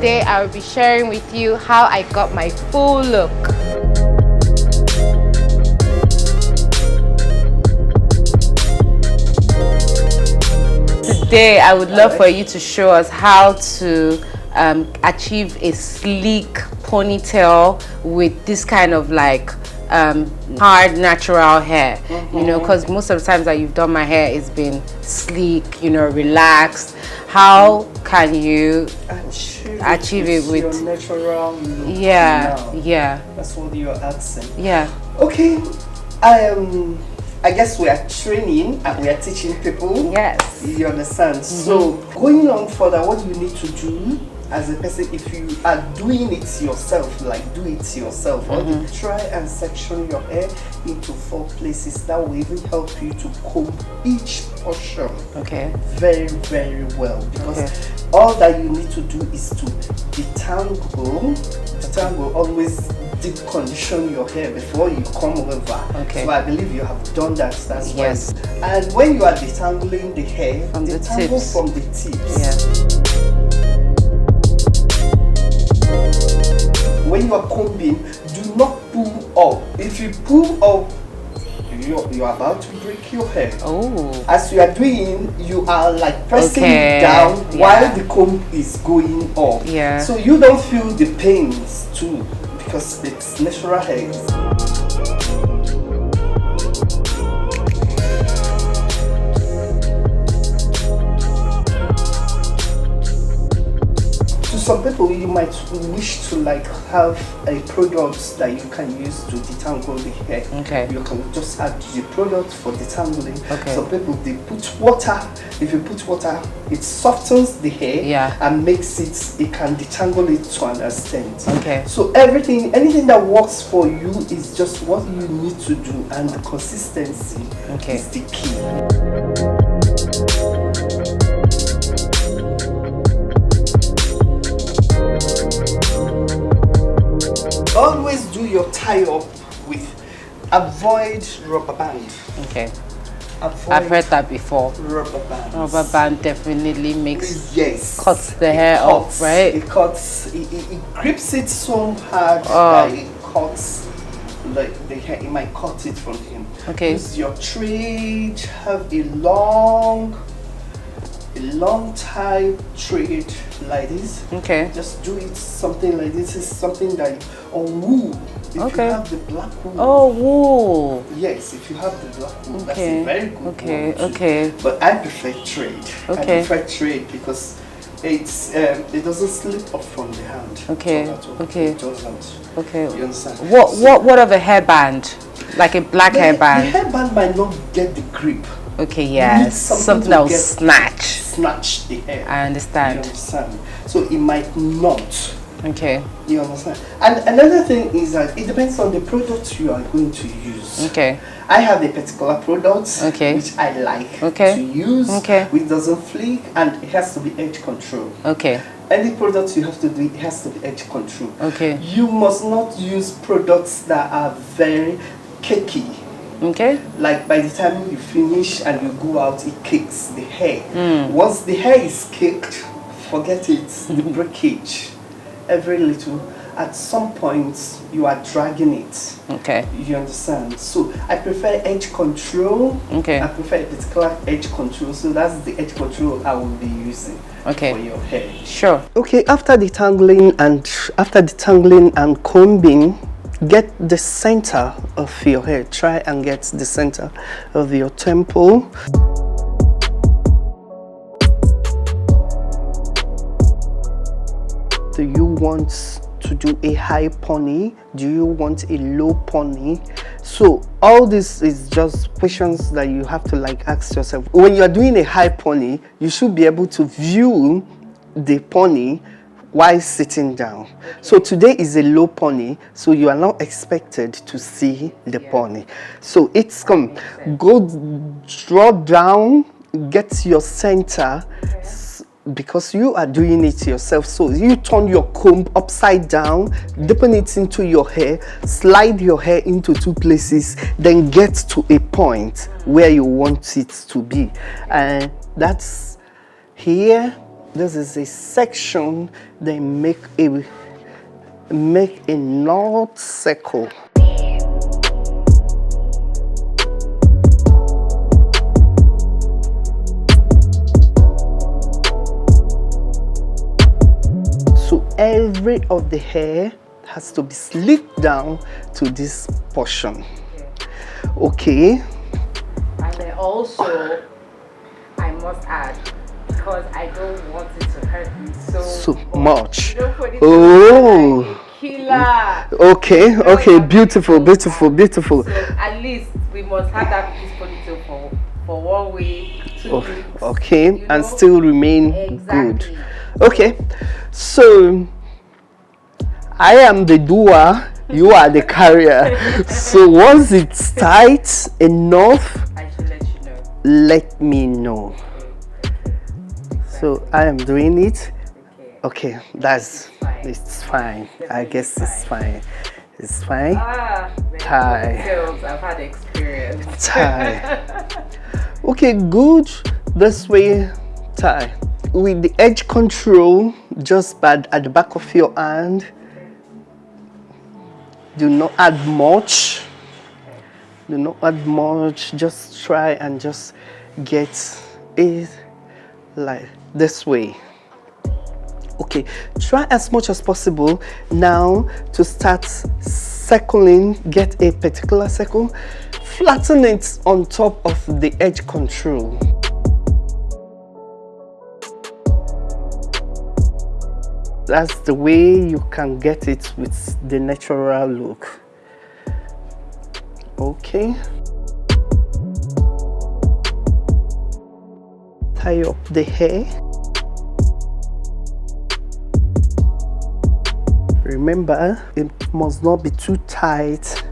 today I will be sharing with you how I got my full look. Today I would love for you to show us how to achieve a sleek ponytail with this kind of like hard natural hair, you know, because most of the times that you've done my hair, it's been sleek, you know, relaxed. How can you achieve it with your natural look? Yeah. That's what you're asking. Yeah. Okay. I guess we are training and we are teaching people. Yes. You understand? So going on further, what you need to do as a person, if you are doing it yourself, like do it yourself, or you try and section your hair into 4 places. That will even help you to comb each portion very, very well, because all that you need to do is to detangle. Detangle, always deep condition your hair before you comb over. So I believe you have done that. That's why. And when you are detangling the hair, from the detangle tips. from the tips. When you are combing, do not pull up. If you pull up, you are about to break your hair. As you are doing, you are like pressing it down while the comb is going up. So you don't feel the pains too, because it's natural hair. Some people, you might wish to like have a product that you can use to detangle the hair. You can just add the product for detangling. Some people, they put water. If you put water, it softens the hair and makes it can detangle it to an extent. So anything that works for you is just what you need to do, and the consistency is the key. Always do your tie-up with avoid rubber band. I've heard that before. Rubber band. Rubber band definitely cuts the hair off, right? It cuts. It grips it so hard that it cuts like the hair. It might cut it from him. Use your thread. Have a long tie thread like this. Just do it something like this. Is something that wool. If you have the black wool. Wool. Yes, if you have the black wool, that's a very good one. But I prefer thread. I prefer thread because it doesn't slip up from the hand. It doesn't. You understand? What of a hairband? Like a black hairband? The hairband might not get the grip. Something that will snatch the hair. I understand. You understand? So it might not. You understand? And another thing is that it depends on the product you are going to use. I have a particular product which I like to use, which doesn't flick, and it has to be edge control. Any product you have to do, it has to be edge control. You must not use products that are very cakey. Like by the time you finish and you go out, it cakes the hair. Once the hair is caked, forget it. The breakage, every little, at some point you are dragging it. You understand? So I prefer edge control. I prefer a particular edge control. So that's the edge control I will be using for your hair. After detangling and combing, get the center of your hair. Try and get the center of your temple. Do you want to do a high pony? Do you want a low pony? So all this is just questions that you have to like ask yourself. When you're doing a high pony, you should be able to view the pony while sitting down. So today is a low pony, so you are not expected to see the pony. So it's go draw down, get your center, because you are doing it yourself. So you turn your comb upside down, dipping it into your hair, slide your hair into 2 places, then get to a point where you want it to be. And that's here This is a section. They make a knot circle. So every of the hair has to be slicked down to this portion. Okay. And then also, I must add, because I don't want it to hurt me so much. Oh. Killer. Okay, okay, beautiful, beautiful, beautiful. So at least we must have that this ponytail for 1 week, 2 weeks. Okay, you know? And still remain good. Okay, so I am the doer, you are the carrier. So once it's tight enough, I should let you know. Let me know. So I am doing it. Okay, it's fine. I guess it's fine. It's fine. Tie. I've had experience. Tie. Okay, good. This way, tie. With the edge control, just at the back of your hand. Do not add much. Do not add much. Just try and just get it like this way. Okay, try as much as possible now to start circling. Get a particular circle, flatten it on top of the edge control. That's the way you can get it with the natural look. Okay. Tie up the hair. Remember, it must not be too tight. So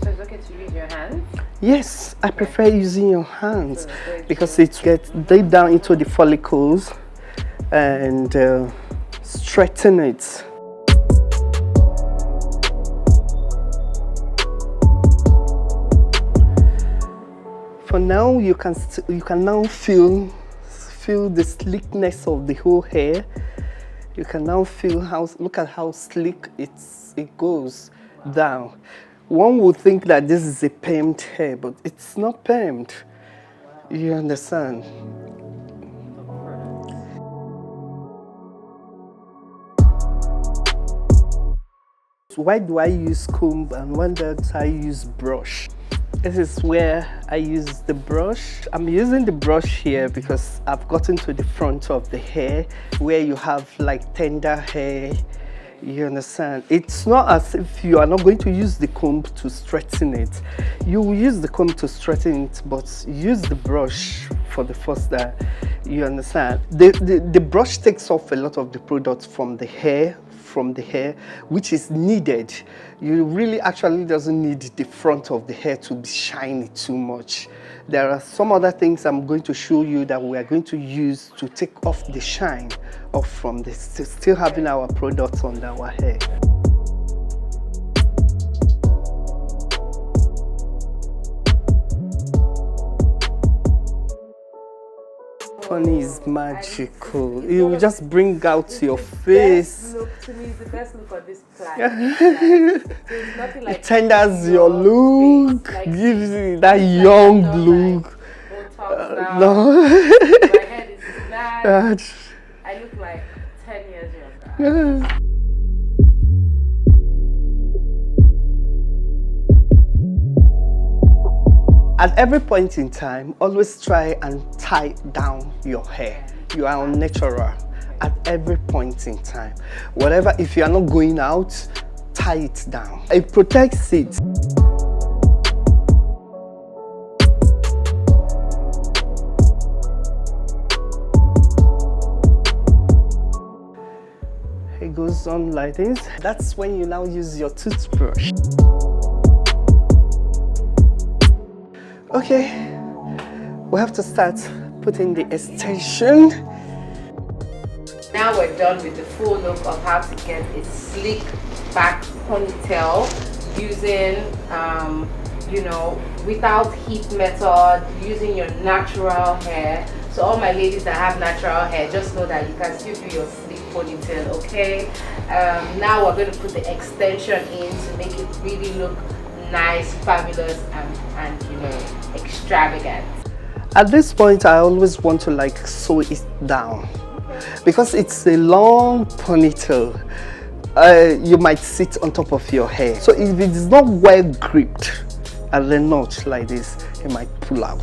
it's okay to use your hands? Yes, I prefer using your hands because it gets deep down into the follicles and straighten it. For now, you can now feel the sleekness of the whole hair. You can now feel look at how sleek it goes down. One would think that this is a permed hair, but it's not permed. You understand? Why do I use comb and when do I use brush? This is where I use the brush. I'm using the brush here because I've gotten to the front of the hair where you have like tender hair. You understand? It's not as if you are not going to use the comb to straighten it. You will use the comb to straighten it, but use the brush for the first time. You understand? The brush takes off a lot of the product from the hair, which is needed. You really actually doesn't need the front of the hair to be shiny too much. There are some other things I'm going to show you that we are going to use to take off the shine off from this, still having our products on our hair. Honey is magical. It will just bring out your face. Look, to me, it's the best look on this planet. It tenders your look, like, gives you that young look. Like, no. My head is flat. I look like 10 years younger. At every point in time, always try and tie down your hair. You are unnatural at every point in time. Whatever, if you are not going out, tie it down. It protects it. It goes on like this. That's when you now use your toothbrush. Okay, we have to start putting the extension. Now we're done with the full look of how to get a sleek back ponytail using, you know, without heat method, using your natural hair. So all my ladies that have natural hair, just know that you can still do your sleek ponytail, okay? Now we're going to put the extension in to make it really look nice, fabulous, and you know, extravagant. At this point, I always want to like sew it down because it's a long ponytail. You might sit on top of your hair. So if it is not well gripped at the notch like this, it might pull out.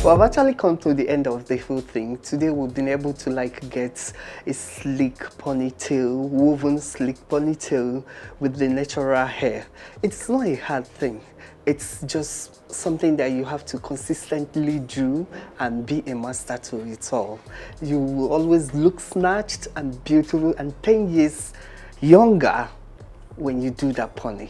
Well, I've actually come to the end of the whole thing. Today we've been able to like get a sleek ponytail, woven sleek ponytail with the natural hair. It's not a hard thing. It's just something that you have to consistently do and be a master to it all. You will always look snatched and beautiful and 10 years younger when you do that pony.